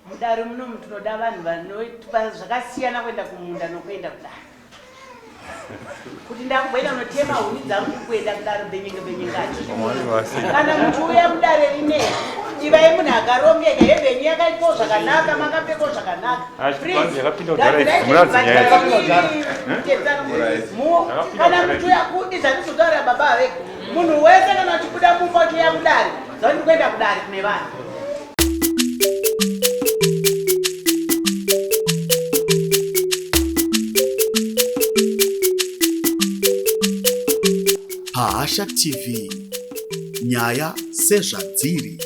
Mudare muno munoda vanhu vanoita zvakasiyana kuenda kumunda nokuenda kudare. Kuti ndakubwera notema huni dzangu kuenda kudare benyenga achiti. Kana muntu uya mudare rine ivai munhu akarongeka hebenyu yakaitwa zvakanaka makapfekwa zvakanaka. Kana muntu uya kuti zvandinotaura baba veko munhu wese kana achibuda mumba uchiuya kudare zvandi kuenda kudare kune vanhu. Asha TV nyaya sezvadziri.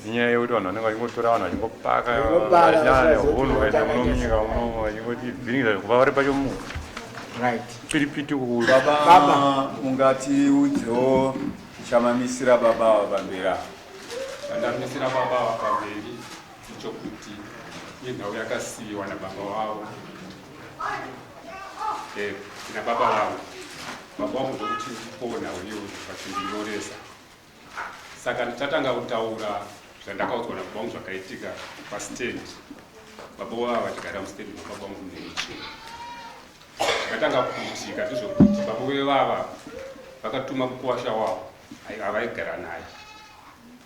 Niye yauti vanhu vanenge vachingotora vanhu vachingopaka hunhu vaenda munominyika muno vachingoti bhiringiza kuva vari pacho mu piripiti baba ungatiudzewo chamamisira baba pamberi. Ndamisira baba pamberi ichokuti inhau yakasiyiwa nababa wavo. Nababa wavo baba wangu zvokuti kupona uyewo vachindinyoresa. Saka ndichatanga kutaura zvandakaudzwa nababa wangu zvakaitika pastendi. Baba wavo vachigara mustendi nababa wangu nemichero. Zvakatanga kuitika ndizvokuti baba vevava vakatuma mukuwasha wavo avaigara naye.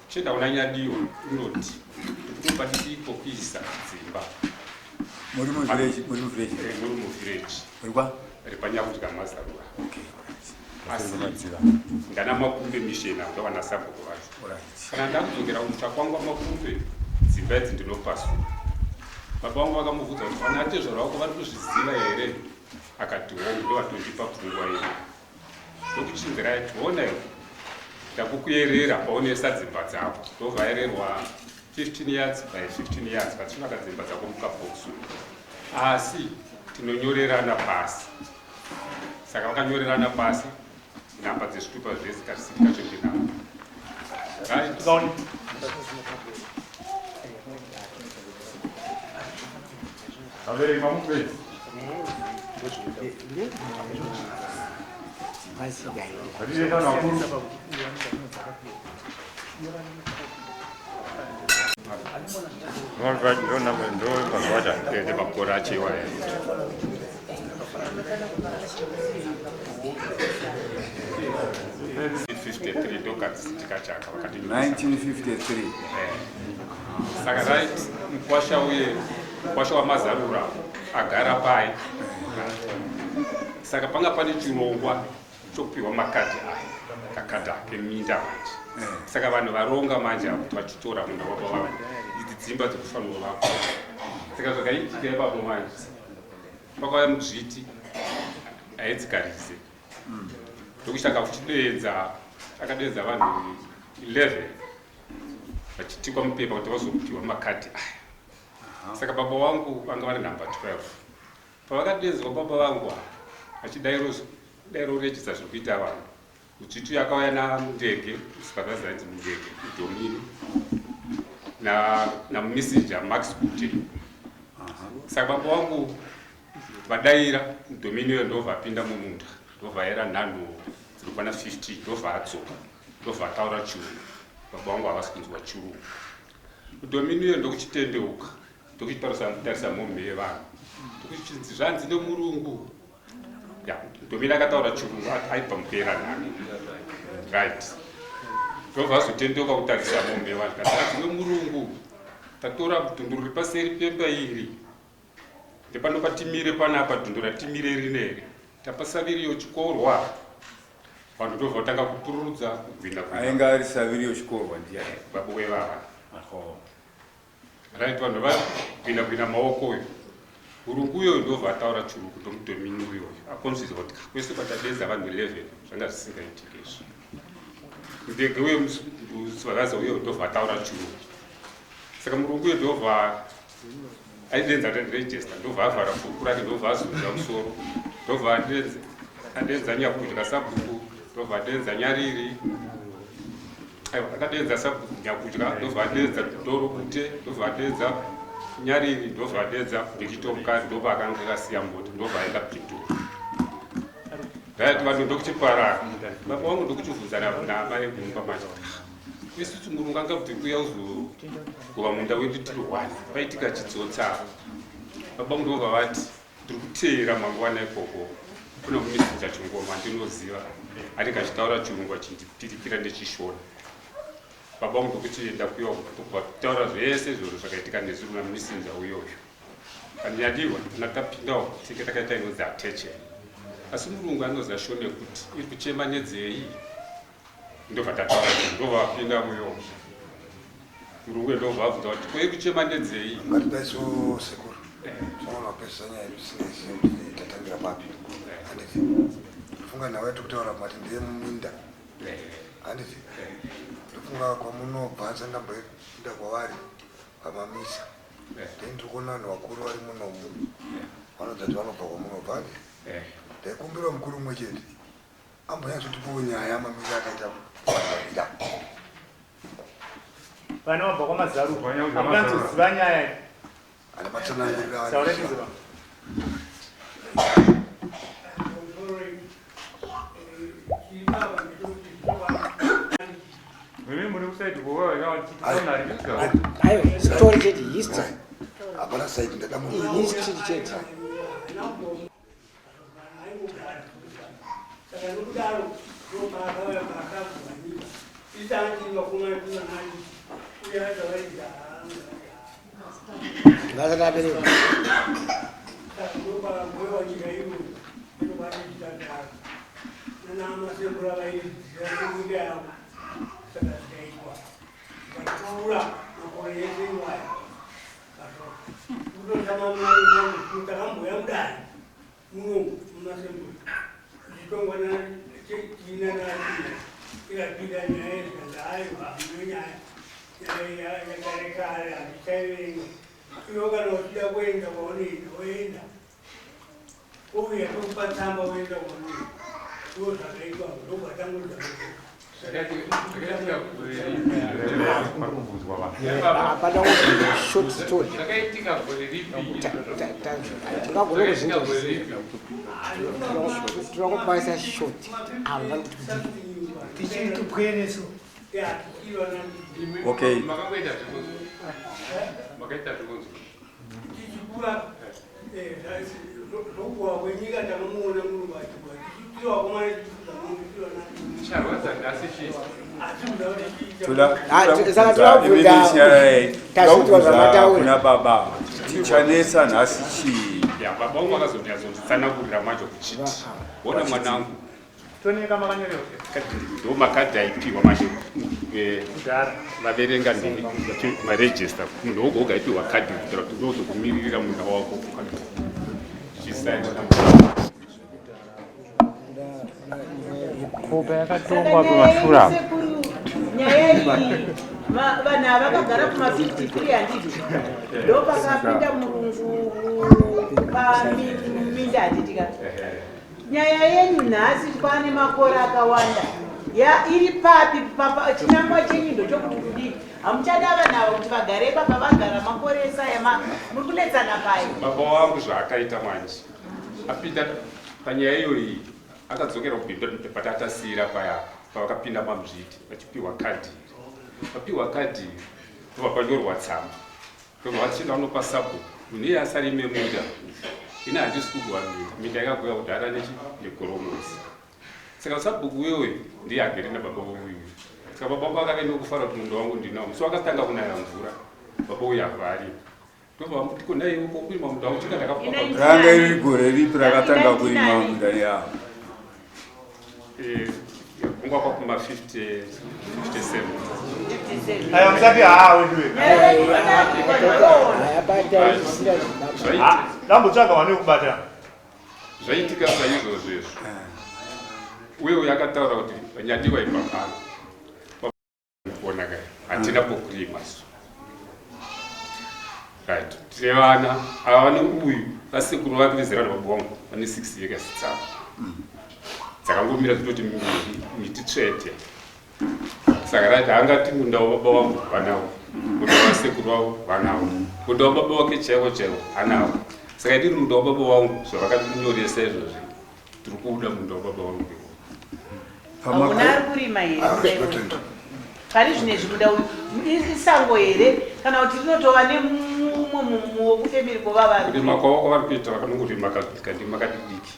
Chenda una nyadiyo inoti patiko kuisa dzimba. Muri mu village, muri mu village. Muri mu village. Urikwa? Ripanyakudya mazarura. Okay. Asimadziva. Ndana makumbe mishena ndawana sabhuku vacho. Alright. Kana ndakudzokera kumusha kwangu makumbe dzimba idzi ndinopaswa. Baba wangu vakamubvunza kuti vana atezvaro vako vari kuzviziva here? Akati ndo vatondipa pfungwa iyi. Ndokuchinzira tiona ndakukuyerera paonesa dzimba dzako. Ndovhaererwa 15 yards by 15 yards katsvaka dzimba dzako mukabhokisi. Asi tinonyorerana pasi. Saka vakanyorerana pasi namba dzezvitupa zvese kasika chindinamo. Right? avere mamube Saka right mkwasha uye mkwasha wamazarura agara pai. Saka panga pane chirongwa chokupiwa makadhi aya kakadhi ake minda manje. Saka vanhu varonga manje kuti vachitora munda wavo vavo idzi dzimba dzekufanirwa vako. Saka zvakaitika ipapo manje pakauya muzviti aidzigarise ndokuchitanga kuchidenza akadenza vanhu 11 vachitikwa mupepa kuti vazopiwa makadhi aya. Saka baba wangu vanga vari namba 12. Pavakadedzwa baba vangu achidairo rechisa zvekuita vanhu uchitu yakauya namundege supervisornzi mundege idomini namumeseja Max Kuti. Saka baba wangu vadaira domini iyo ndobva apinda mumunda ndobva aera nhanho dzirikwana 50 ndobva adzoka ndobva ataura chirungu. Baba wangu havasi kunzwa chirungu. Domini iyo ndokuchitendeuka ndokuchitarisa mombe yevanhu ndokuchinzi zvanzi nemurungu. Domini akataura chirungu aibva mupera nani. Right. Ndobva azotendeuka kutarisa mombe yevanhu kasati nemurungu tatora dhundu riri paseri pemba iri ndepano patimire panapa dhundu ratimire rineri tapasaviriyo chikorwa. Vanhu ndobva vatanga kupururudza kubvina ainga ari saviriyo chikorwa ndiye baba wevava. Right, vanhu vabvina maoko uyu urungu uyoyo ndobva ataura chirungu ndomudomini uyoyo akonzvizwa kuti kwese kwatadedza vanhu 11 zvanga zvisingaitiki izvo. Ndege usivakaza uyo ndobva ataura chirungu. Saka murungu uyo ndobva aidenza register, ndobva avhara bhuku rake, ndobva azunza musoro, ndobva adenza nyakudya sabhuku, ndobva adenza nyariri, akadenza sabhuku nyakudya, ndobva adenza doro kute, ndobva adenza nyariri, ndobva adenza ndichitomukadzi, ndobva akanga akasiya mota, ndobva aenda Pitori. Ndati vanhu ndokuchiparara, baba wangu ndokuchibvunza namai kumba manje. Isusu murungu angabve kuya uzogova munda wedu tiri 1, paitika chidzotsa. Baba vangu ndobva vati ndiri kuteera mangwana ikoko, kuna mumisinja chingoma ndinoziva, anenge achitaura chirungu achindipirikira ndechishona. Baba vangu ndokuchienda kuya ndobva kutaura zvese zviro zvakaitika nezuro namumisinja uyoyo. Kanyadiwa natapindawo tenge takaita inonzi attention. Asi murungu anoza shone kuti iri kuchema nedzei, ndobva tataura ndobva apinda muyo. Murungu ndobva abvunza kuti ko iri kuchema nedzei. Ngatidaiso sekuru. Tinoona pesa nyaya yerusinesi kuti tatangira papi. Handiti. Funga nawe tikutaura mati ndiye muminda. Handiti. Funga kwamunobva ndamboenda kwavari pamamisa. Ndiri kuona vanhu vakuru vari munomu. Vanodzati vanobva kwamunobva. Ndaikumbira mukuru mumwe chete ambonyatsotipawo nyaya mamira akaita kuvarira vana vabva kwamazaru amukanzoziva nyaya ane matsanangurira saurekiziva aiwa story chete history hapana saidi ndadamu history chete ngazatabereka apana short story tingagona kuzvinga tinongokwanisa short anga tichitupweneso Okay. Kuna baba tichanesa nhasi chii baba wangu akazonditsanangurira macho kuchiti ona mwanangu toneka makanyoreo ndo makadhi aipiwa manje vaverenga marejista munhu woga woga aipiwa kadhi kuitira kuti ndozokumirira munda wako kopa yakatongwa pamashura nyaya iyi vanhu ava vakagara kuma53 handiti ndo pakapinda murungu paminda handitika nyaya yenyu nhasi kwane makore akawanda iri papi chinangwa chenyu ndo chokuti kudii hamuchada vanhu ava kuti vagare papa vagara makore esaya muri kunetsana pai baba wangu zvaakaita manje apinda panyaya iyoyi akadzokera kubhinda patatasiira paya pavakapinda mamuzviti vachipiwa kadhi vapiwa kadhi vapanyorwa tsamba vachinda vanopa sabhuku mune asari memunda ine handisi kugwa minda yakagoya kudhara negoromosi saka sabhuku uyoyo ndiye agere nababa uyu saka baba vangu akave nokufara kuti munda wangu ndinawo musi wakatanga kunaya mvura baba uyu havari ndobva ndikonaiwo kokurima munda wangu chika ranga iri gore ripi rakatanga kurima munda yavo kungwa kwakuma 57 aiwa musati hawendiwe dambotsvaga vane kubata zvaitika saizvozvezvo uye uyo akataura kuti nyadiwa ipakana hatina pokurima right tine vana ava vane uyu vasekuru vake vezera nababa vangu vane 6 years dzavo dzakangomira zvitoti miti tsvete saka rati angati munda wababa vangu vanawo munda wasekuru vavo vanawo munda wababa wake chaiko chaiko anawo saka tiri munda wababa vangu zvavakatinyoresa izvozvi tiri kuuda munda wababa vangu hauna ari kurima here pari zvine zvimuda isango here kana kuti rinotova nemumwe wokufemiri kwova vari kurima kwavo kwavari kuita vakanongorima kandima kadidiki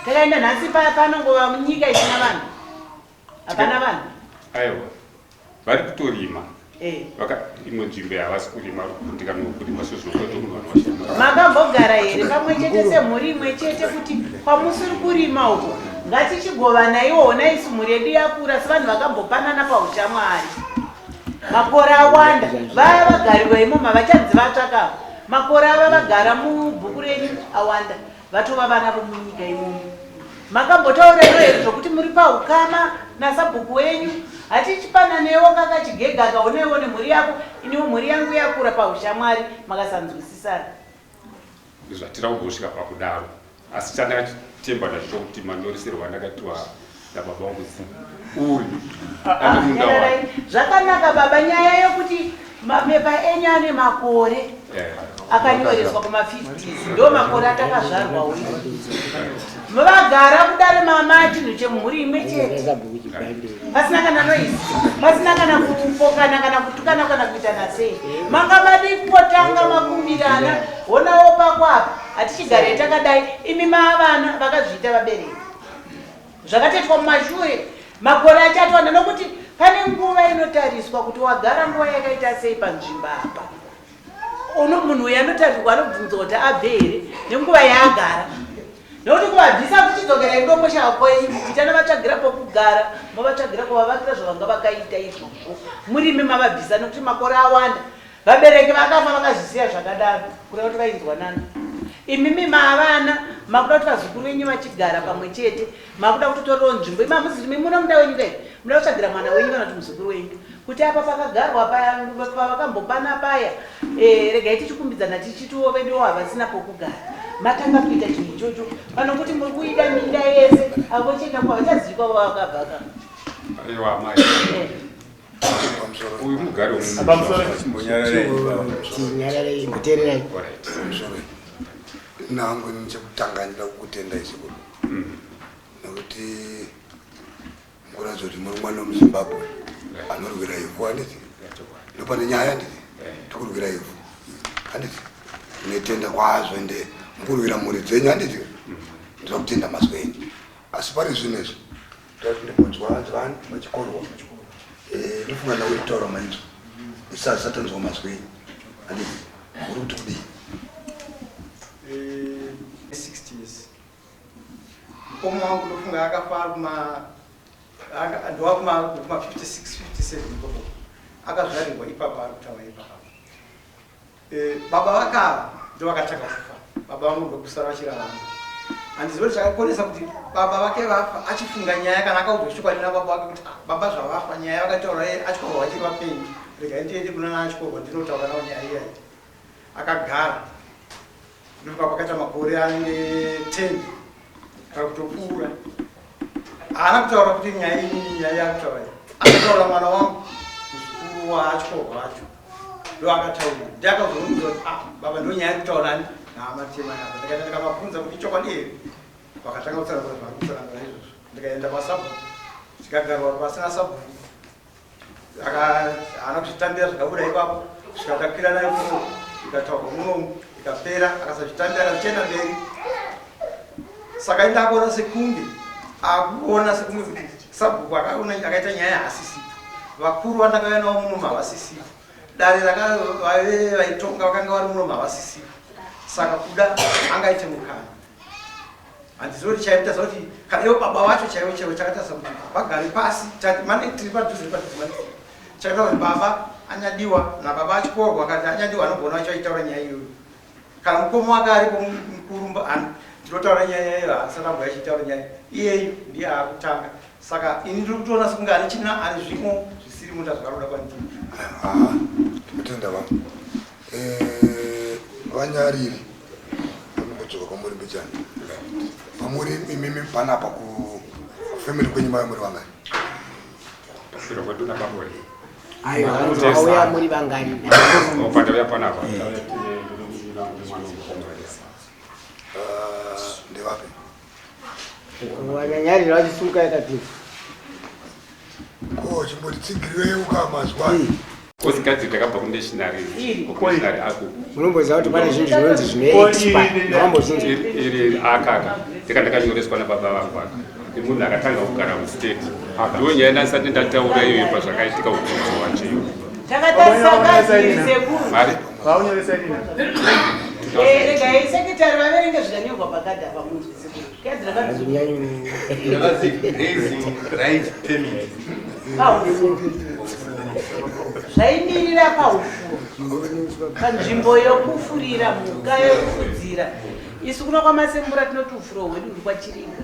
takaenda nhasi panongova munyika isina vanhu hapana vanhu aiwa vari kutorima imwe nzvimbo havasi kurima ndikankurima sezvinokoto munhu vanovashama makambogara here pamwe chete semhuri imwe chete kuti kwamusiri kurima uko ngatichigova iwona isu mhuri yedu yakura sevanhu vakambopanana paushamwari makore awanda vaya vagariwa imomo havachanzi vatsvakawo makore ava vagara mubhuku renyu awanda vatova vana vomunyika imomo makambotaurairo here zvokuti muri paukama nasabhuku wenyu hatichipananewo kakachigega kaonaiwo nemhuri yako iniwo mhuri yangu yakura paushamwari makasanzwisisana zvatira kungosvika pakudaro asi chandakatemba nazvo kuti manyoreserwa ndakatiwa nababa vangu uri zvakanaka baba nyaya yokuti mapepa enyu ane makore akanyoreswa kuma50s ndo makore atakazvarwa uyu vagara kudare mama chinhu chemhuri imwe chete pasina kana noisi pasina kana kupokana kana kutukana kana kuita nasei manga madi kutanga makumbirana wonawo pakwapa hatichigare takadai imi mavana vakazviita vabereki zvakatetwa mumashure makore achatwanda nokuti pane nguva inotariswa kuti wagara nguva yakaita sei panzvimbo apa munhu uyu anotarirwa anobvunza kuti abve here nenguva yaagara nokuti kuvabvisa kuchidzokera idopo chako itana vatsvagira pokugara mavatsvagira kuvavakira zvavanga vakaita izvozvo murimi mavabvisa nokuti makore awanda vabereki vakafa vakazvisiya zvakadaro kuda kuti vainzwanana imimi mavana makuda kuti vazukuru venyu vachigara pamwe chete makuda kutotoriwo nzvimbo imamusimi muna muda wenyu kai muda kutsvagira mwana wenyu kana kuti muzukuru wenyu kuti apa pakagarwa paya pavakambopana paya regai tichikumbidzana tichitiwo veduwo havasina pokugara matanga kuita chinhu ichocho pano kuti muri kuida minda yese avo chena kwavachaziva vavakabvaka aiwa mai uyu mugari tinyararei muteererai nangu nechekutanga ndida kukutenda isikuru nokuti mukuratidza kuti muri mwana wemuzimbabwe anorwira ivhu handiti ndopane nyaya nditi tikurwira ivhu handiti netenda kwazvo ende mukurwira mhuri dzenyu handiti ndida kutenda mazwi enyu asi pari zvinezvi tati ndimbonzwa machikorwa ndofunga nawe kutaura manzwa isasatanzwa mazwi enyu handiti uri kuti kudii 60s mukoma wangu ndofunga akafa ndova kuma 56 57 akazvarirwa ipapa ari kutaura ipapa baba vakava ndo vakatanga kufa baba vangu ndokusara vachirarama handiziva kuti zvakakonesa kuti baba vake vafa achifunga nyaya kana akaudzwa chokwadi nababa vake kuti baba zvavafa nyaya vakataura achikorwa vachiri vapenyu regai ndiende kunana achikorwa ndinotaura navo nyaya iyayi akagara ndopa pakaita makore ane 10 kana kutopfuura haana kutaura kuti nyaya iyi nyaya yakutaura akataura mwana wangu muzukuru waachikorwa vacho ndo akataura ndakazomudza kuti baba ndo nyaya yakutaurani naamatema yavo ndikaenda ndikamabvunza kuti chokwadi here vakatanga kutsanangura zvari kutsanangura izvozvo ndikaenda pasabhuku tikagarwa pasina sabhuku haana kuchitambira zvakabuda ipapo zvikatakwira nayo kuno ikataurwa munomu ikapera akasazvitambira akazichenda mberi saka indakuona sekunge akuona sekunge kuti sabhuku akaita nyaya hasisipo vakuru vandakauya navo munomu havasisipo dare vaitonga vakanga vari munomu havasisipo saka kuda angaite mukana handizivi kuti chaita zvakuti kana ivo baba vacho chaivo chaivo chakatarisa kuti vagare pasi mane tiri padhuze chakaita kuti baba anyadiwa nababa achikorwa akati anyadiwa anogona vacho aitaura nyaya iyoyo kana mukoma wake aripo mukurumba ndinotaura nyaya iyoyo haasana bwa achitaura nyaya iyeyo ndiye aakutanga saka ini ndiri kutoona sekunge ane china ane zvimo zvisiri munda zvakaroda kwandiri Mutenda wangu. Vanyariri. Vanochoka kwamuri mbichani. Pamuri mimi panapa ku family kwenye mai muri vangani. Pasiro kwetu na babwe. Auya muri vangani. Opanda ya panapa. Ndewapi? Wanyanyari vachisuka yakati. Ko chimbori tsigiriwe ukamazwa. Kosikati takabva kunationary. Kunationary aku. Munomboziva kuti pane zvinhu zvinonzi zvine expire. Makambozvinzi. Iri akaka. Ndakanyoreswa nababa vangu aka. Munhu akatanga kugara mustate. Ndonyaya ndisati ndataura iyoyo pazvakaitika udzidzo hwachiyungu. Takatarisa sekuru. Mari. Vaunyoresa dina. Rega isekretari vaverenge zvikanyorwa pakadha pamunhu sekuru. Kadzi zvaimirira paufuro panzvimbo yokufurira mhuka yokufudzira. Isu kuno kwamasembura tinoti ufuro hwedu uri kwachiringa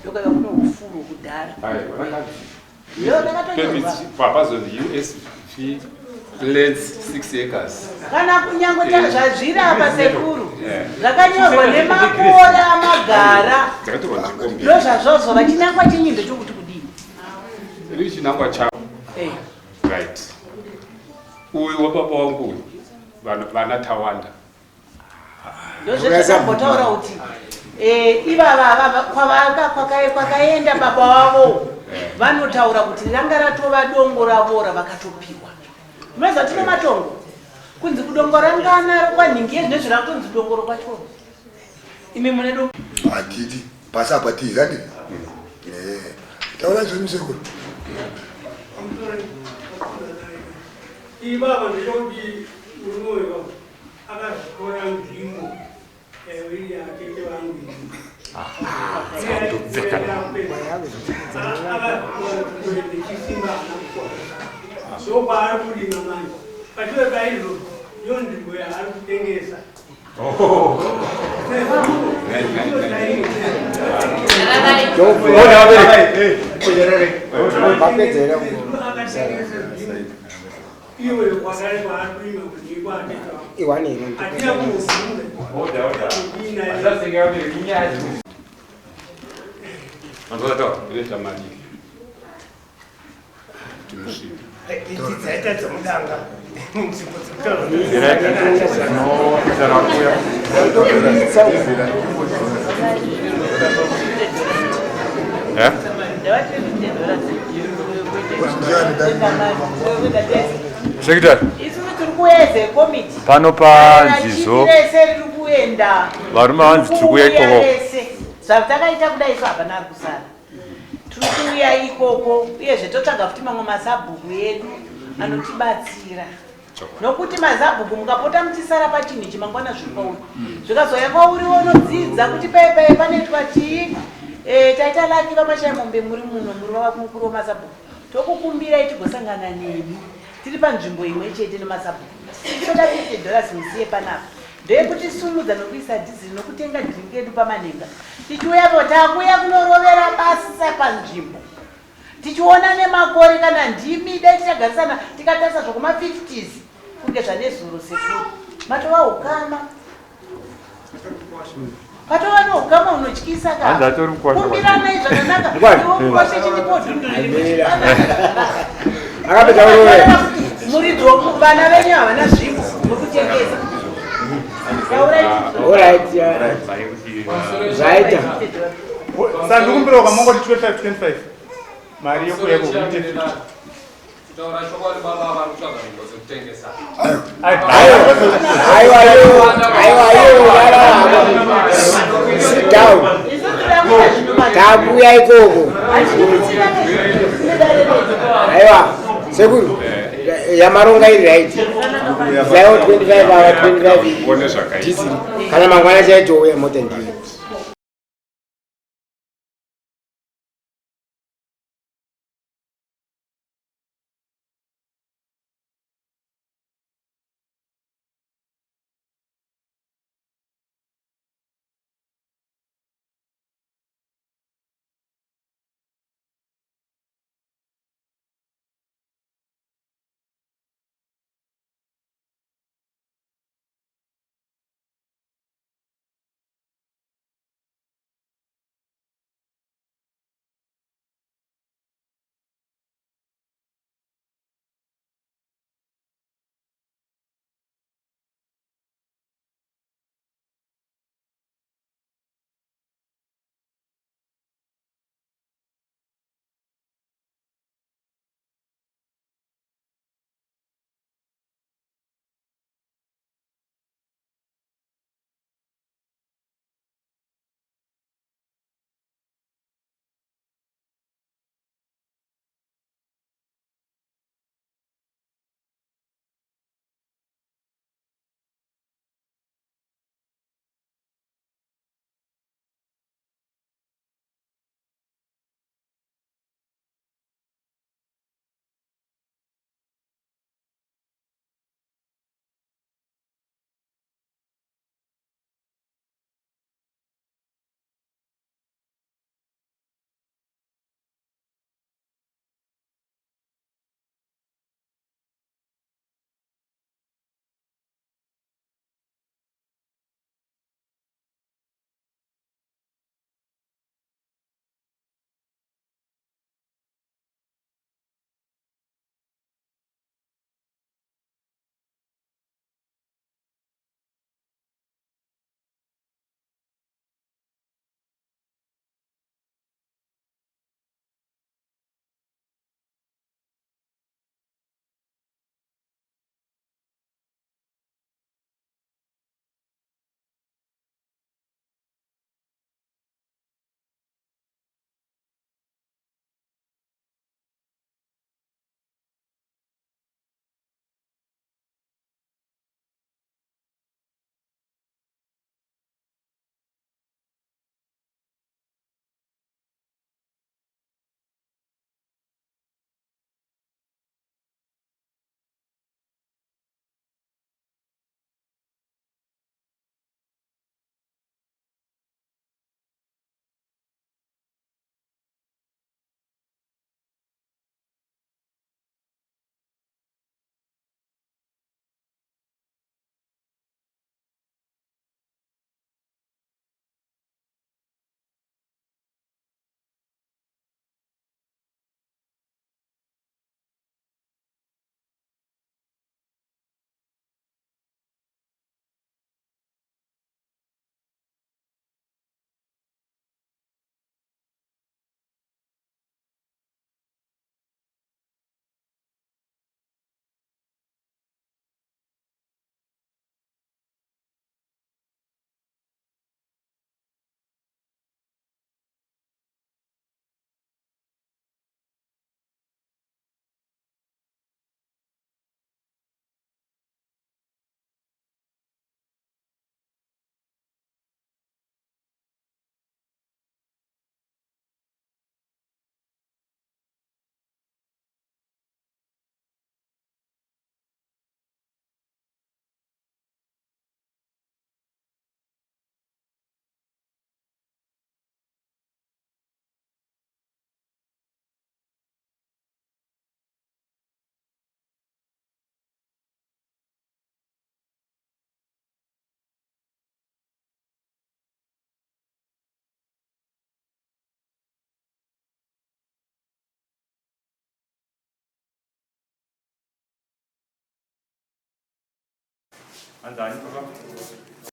ndokaiva kuno ufuro kudhara. Papazonzi USV lands 6 acres. Kana kunyangota zvazvirapa sekuru zvakanyorwa nemakore amagara ndozvazvozvo vachinangwa chinyindo chokuti kudii iri chinangwa chavo. Right. Uyu wababa wangu uyu vana Tawanda ndozvezvakambotaura kuti ivava kwakaenda baba vavo vanotaura kuti ranga ratova dongo ravo ravakatopiwa. Meza tino matongo kunzi kudongo rangana kwanhingi nezvirakutonzi dongoro kwacho imi mune dongo Achiti pasa patiza ndi taura zvemusekuru ibaba ndiyongi unoyo akazvikora ndimo wili akeke vangu so kwaari kulima manje patiwe paizvo yo nzvimbo yaari kutengesa iwe kwakare kwaari kulima kuti ikwatea atina kumufunde Manzotaura kuleta mali. dzaita dzomudanga Secretary. Pano panzizo. Varume vanzi tiri kuya ikoko. Zvatakaita kudai isu hapana ari kusara. Tiri kuuya ikoko uyezve totsvaga futi mamwe mazabhuku edu anotibatsira. Nokuti mazabhuku mukapota muchisara pachinhu chimangwana zviri kwauri. Zvikazoya kwauri wonodzidza kuti paipai panoitwa chii. Taita laki vamashaya mombe muri muno muri vava mukuru wemazabhuku. Tokukumbirai tigosangana nemi. Tiri panzvimbo imwe chete nemasabhuku. Toda $50 musiye panapa. Ndeyekuti simudza nokuisa dhizili nokutenga dhingi edu pamanhenga. Tichiuyapo takuya kunorovera basa panzvimbo. Tichiona nemakore kana ndimi dai tichagarisana tikatarisa zvokuma50s kunge zvanezuro sekuru. Matova ukama. Patova noukama unotyisa Hanzi atori mukwasha. Kumbiranai zvakanaka. Iwo mukwasha chilipo dhunduri. Akapedza kurovera. Muridzi vana venyu havana zvipo zvokutengesa. Alright, yeah. Right. Sandikumbira ukamangoti 25 mari yokuyeko kuite Sit down. Tabuya ikoko. Aiwa, sekuru. Yamaronga iri right. Zao 25 hour 25. Kana mangwana chacho uya moto ndiyo. Anzani baba.